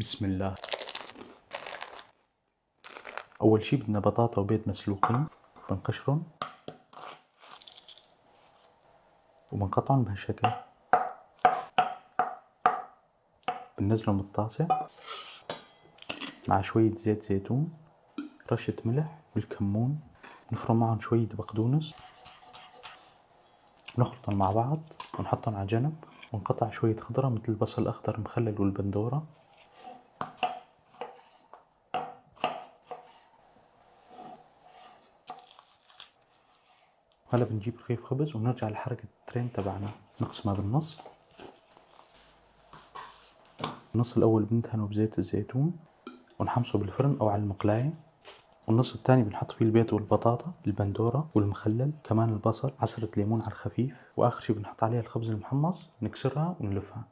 بسم الله. أول شي بدنا بطاطا وبيض مسلوقين، بنقشرن وبنقطعن بهالشكل، بننزلن بالطاسة مع شوية زيت زيتون، رشة ملح والكمون، نفرم معهم شوية بقدونس، نخلطن مع بعض ونحطن على جنب، ونقطع شوية خضرة مثل البصل الأخضر المخلل والبندورة. هلا بنجيب رغيف خبز ونرجع لحركة الترين تبعنا، نقسمها بالنص. النص الأول بندهنه بزيت الزيتون ونحمصه بالفرن أو على المقلاية، والنص الثاني بنحط فيه البيض والبطاطا، البندورة والمخلل، كمان البصل، عصرة ليمون على الخفيف، وآخر شي بنحط عليها الخبز المحمص، نكسرها ونلفها.